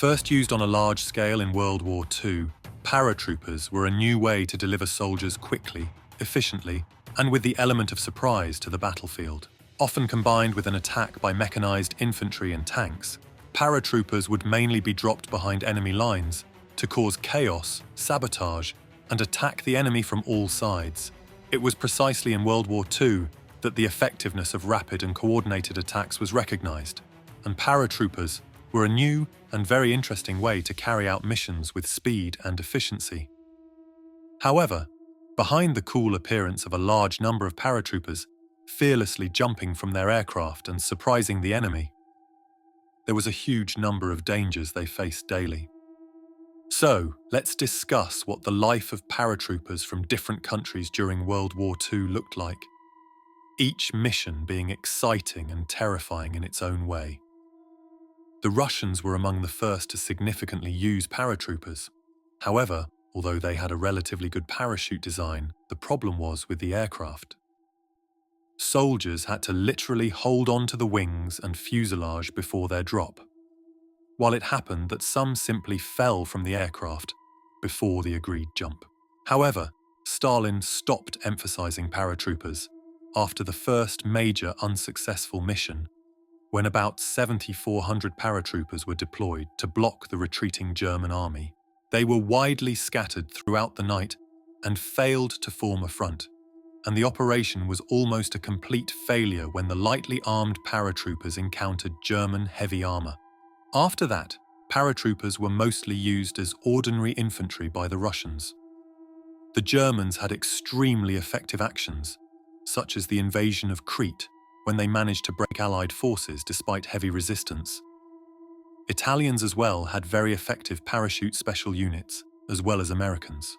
First used on a large scale in World War II, paratroopers were a new way to deliver soldiers quickly, efficiently, and with the element of surprise to the battlefield. Often combined with an attack by mechanized infantry and tanks, paratroopers would mainly be dropped behind enemy lines to cause chaos, sabotage, and attack the enemy from all sides. It was precisely in World War II that the effectiveness of rapid and coordinated attacks was recognized, and paratroopers were a new and very interesting way to carry out missions with speed and efficiency. However, behind the cool appearance of a large number of paratroopers fearlessly jumping from their aircraft and surprising the enemy, there was a huge number of dangers they faced daily. So, let's discuss what the life of paratroopers from different countries during World War II looked like, each mission being exciting and terrifying in its own way. The Russians were among the first to significantly use paratroopers. However, although they had a relatively good parachute design, the problem was with the aircraft. Soldiers had to literally hold on to the wings and fuselage before their drop, while it happened that some simply fell from the aircraft before the agreed jump. However, Stalin stopped emphasizing paratroopers after the first major unsuccessful mission, when about 7,400 paratroopers were deployed to block the retreating German army. They were widely scattered throughout the night and failed to form a front, and the operation was almost a complete failure when the lightly armed paratroopers encountered German heavy armor. After that, paratroopers were mostly used as ordinary infantry by the Russians. The Germans had extremely effective actions, such as the invasion of Crete, when they managed to break Allied forces despite heavy resistance. Italians as well had very effective parachute special units, as well as Americans.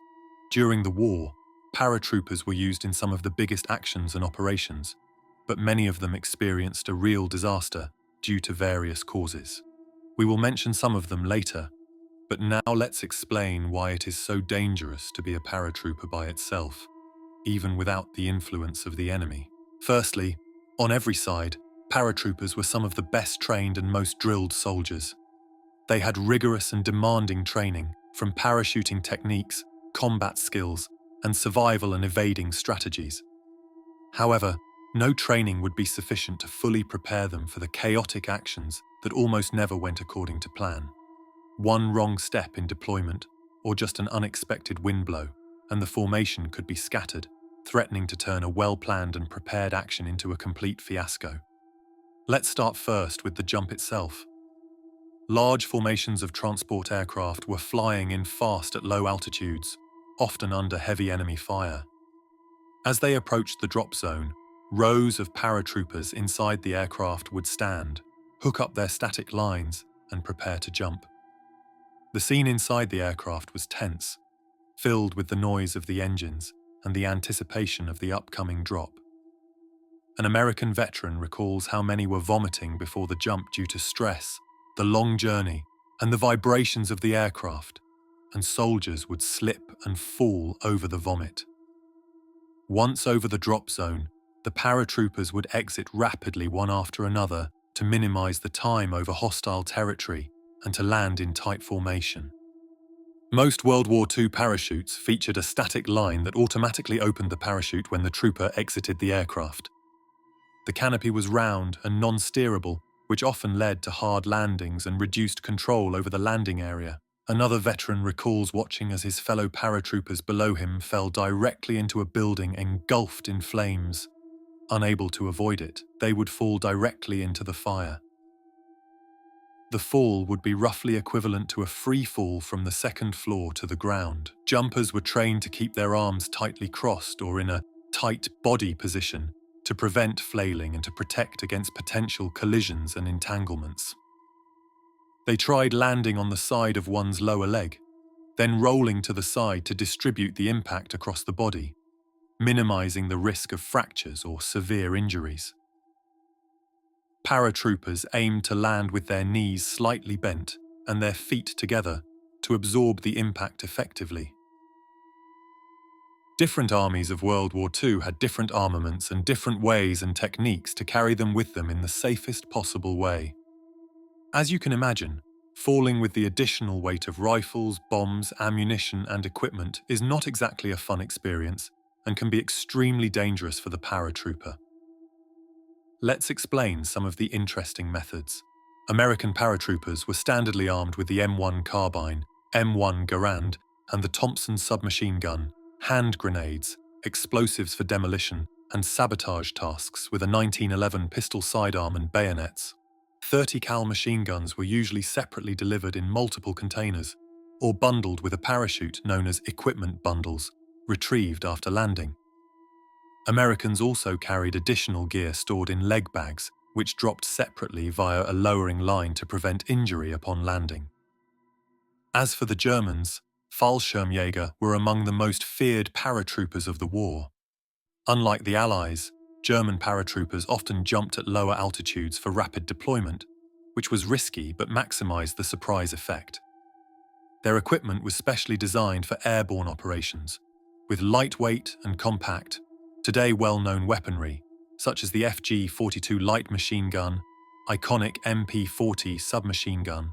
During the war, paratroopers were used in some of the biggest actions and operations, but many of them experienced a real disaster due to various causes. We will mention some of them later, but now let's explain why it is so dangerous to be a paratrooper by itself, even without the influence of the enemy. Firstly, on every side, paratroopers were some of the best trained and most drilled soldiers. They had rigorous and demanding training, from parachuting techniques, combat skills, and survival and evading strategies. However, no training would be sufficient to fully prepare them for the chaotic actions that almost never went according to plan. One wrong step in deployment, or just an unexpected wind blow, and the formation could be scattered, threatening to turn a well-planned and prepared action into a complete fiasco. Let's start first with the jump itself. Large formations of transport aircraft were flying in fast at low altitudes, often under heavy enemy fire. As they approached the drop zone, rows of paratroopers inside the aircraft would stand, hook up their static lines, and prepare to jump. The scene inside the aircraft was tense, filled with the noise of the engines and the anticipation of the upcoming drop. An American veteran recalls how many were vomiting before the jump due to stress, the long journey, and the vibrations of the aircraft, and soldiers would slip and fall over the vomit. Once over the drop zone, the paratroopers would exit rapidly one after another to minimize the time over hostile territory and to land in tight formation. Most World War II parachutes featured a static line that automatically opened the parachute when the trooper exited the aircraft. The canopy was round and non-steerable, which often led to hard landings and reduced control over the landing area. Another veteran recalls watching as his fellow paratroopers below him fell directly into a building engulfed in flames. Unable to avoid it, they would fall directly into the fire. The fall would be roughly equivalent to a free fall from the second floor to the ground. Jumpers were trained to keep their arms tightly crossed or in a tight body position to prevent flailing and to protect against potential collisions and entanglements. They tried landing on the side of one's lower leg, then rolling to the side to distribute the impact across the body, minimizing the risk of fractures or severe injuries. Paratroopers aimed to land with their knees slightly bent and their feet together to absorb the impact effectively. Different armies of World War II had different armaments and different ways and techniques to carry them with them in the safest possible way. As you can imagine, Falling with the additional weight of rifles, bombs, ammunition, and equipment is not exactly a fun experience and can be extremely dangerous for the paratrooper. Let's explain some of the interesting methods. American paratroopers were standardly armed with the M1 carbine, M1 Garand, and the Thompson submachine gun, hand grenades, explosives for demolition, and sabotage tasks with a 1911 pistol sidearm and bayonets. 30 cal machine guns were usually separately delivered in multiple containers, or bundled with a parachute known as equipment bundles, retrieved after landing. Americans also carried additional gear stored in leg bags, which dropped separately via a lowering line to prevent injury upon landing. As for the Germans, Fallschirmjäger were among the most feared paratroopers of the war. Unlike the Allies, German paratroopers often jumped at lower altitudes for rapid deployment, which was risky but maximized the surprise effect. Their equipment was specially designed for airborne operations, with lightweight and compact, today well-known weaponry, such as the FG-42 light machine gun, iconic MP-40 submachine gun,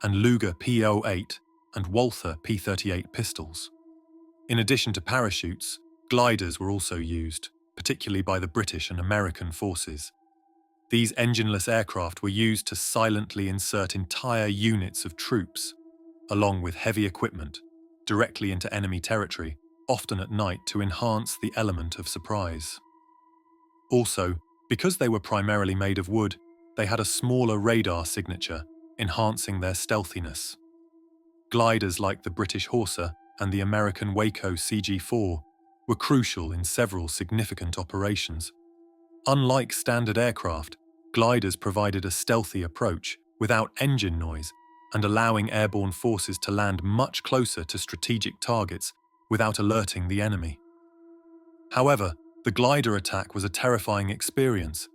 and Luger P-08 and Walther P-38 pistols. In addition to parachutes, gliders were also used, particularly by the British and American forces. These engineless aircraft were used to silently insert entire units of troops, along with heavy equipment, directly into enemy territory, often at night to enhance the element of surprise. Also, because they were primarily made of wood, they had a smaller radar signature, enhancing their stealthiness. Gliders like the British Horsa and the American Waco CG-4 were crucial in several significant operations. Unlike standard aircraft, gliders provided a stealthy approach without engine noise and allowing airborne forces to land much closer to strategic targets without alerting the enemy. However, the glider attack was a terrifying experience,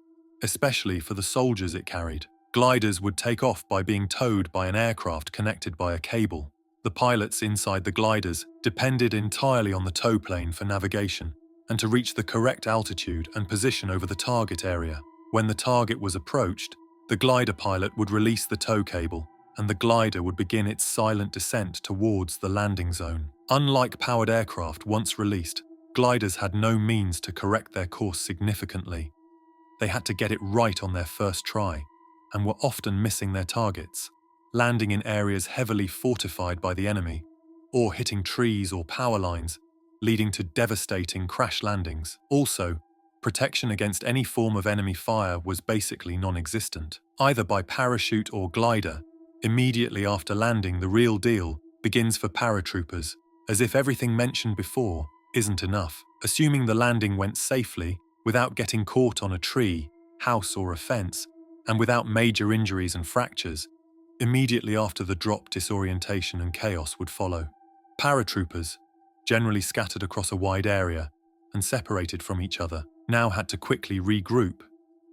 especially for the soldiers it carried. Gliders would take off by being towed by an aircraft connected by a cable. The pilots inside the gliders depended entirely on the tow plane for navigation and to reach the correct altitude and position over the target area. When the target was approached, the glider pilot would release the tow cable and the glider would begin its silent descent towards the landing zone. Unlike powered aircraft once released, gliders had no means to correct their course significantly. They had to get it right on their first try, and were often missing their targets, landing in areas heavily fortified by the enemy, or hitting trees or power lines, leading to devastating crash landings. Also, protection against any form of enemy fire was basically non-existent. Either by parachute or glider, immediately after landing the real deal begins for paratroopers, as if everything mentioned before isn't enough. Assuming the landing went safely, without getting caught on a tree, house or a fence, and without major injuries and fractures, immediately after the drop disorientation and chaos would follow. Paratroopers, generally scattered across a wide area and separated from each other, now had to quickly regroup,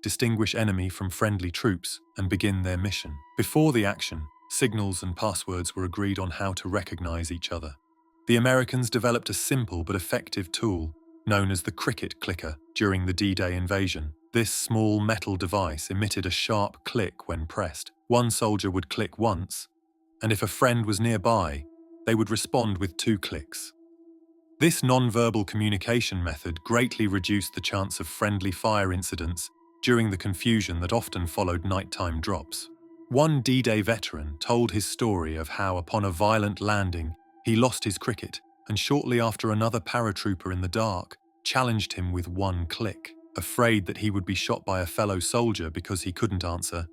distinguish enemy from friendly troops, and begin their mission. Before the action, signals and passwords were agreed on how to recognize each other. The Americans developed a simple but effective tool known as the cricket clicker during the D-Day invasion. This small metal device emitted a sharp click when pressed. One soldier would click once, and if a friend was nearby, they would respond with 2 clicks. This non-verbal communication method greatly reduced the chance of friendly fire incidents during the confusion that often followed nighttime drops. One D-Day veteran told his story of how, upon a violent landing, he lost his cricket, and shortly after another paratrooper in the dark challenged him with 1 click. Afraid that he would be shot by a fellow soldier because he couldn't answer,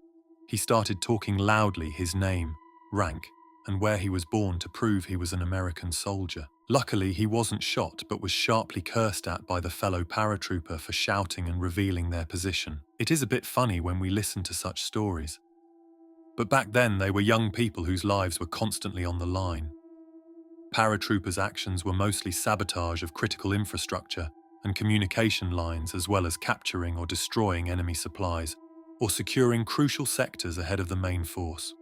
he started talking loudly his name, rank, and where he was born to prove he was an American soldier. Luckily, he wasn't shot but was sharply cursed at by the fellow paratrooper for shouting and revealing their position. It is a bit funny when we listen to such stories. But back then they were young people whose lives were constantly on the line. Paratroopers' actions were mostly sabotage of critical infrastructure and communication lines, as well as capturing or destroying enemy supplies, or securing crucial sectors ahead of the main force.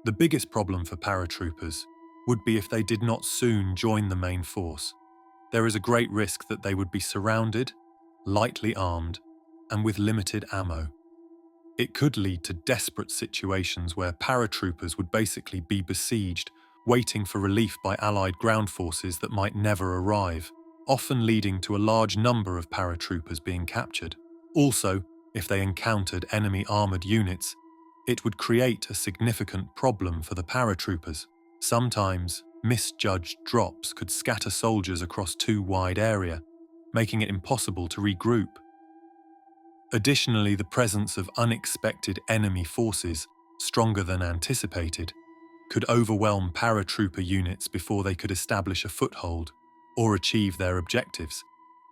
The biggest problem for paratroopers would be if they did not soon join the main force. There is a great risk that they would be surrounded, lightly armed, and with limited ammo. It could lead to desperate situations where paratroopers would basically be besieged, waiting for relief by Allied ground forces that might never arrive, often leading to a large number of paratroopers being captured. Also, if they encountered enemy armoured units, it would create a significant problem for the paratroopers. Sometimes, misjudged drops could scatter soldiers across too wide area, making it impossible to regroup. Additionally, the presence of unexpected enemy forces, stronger than anticipated, could overwhelm paratrooper units before they could establish a foothold or achieve their objectives.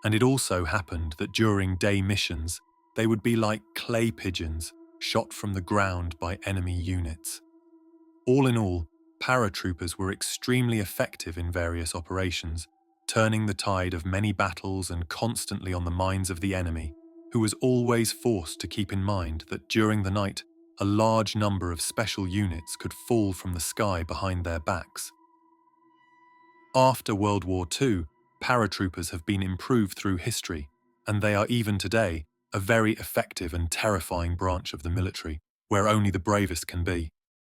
And it also happened that during day missions, they would be like clay pigeons shot from the ground by enemy units. All in all, paratroopers were extremely effective in various operations, turning the tide of many battles and constantly on the minds of the enemy, who was always forced to keep in mind that during the night, a large number of special units could fall from the sky behind their backs. After World War II, paratroopers have been improved through history, and they are even today a very effective and terrifying branch of the military, where only the bravest can be.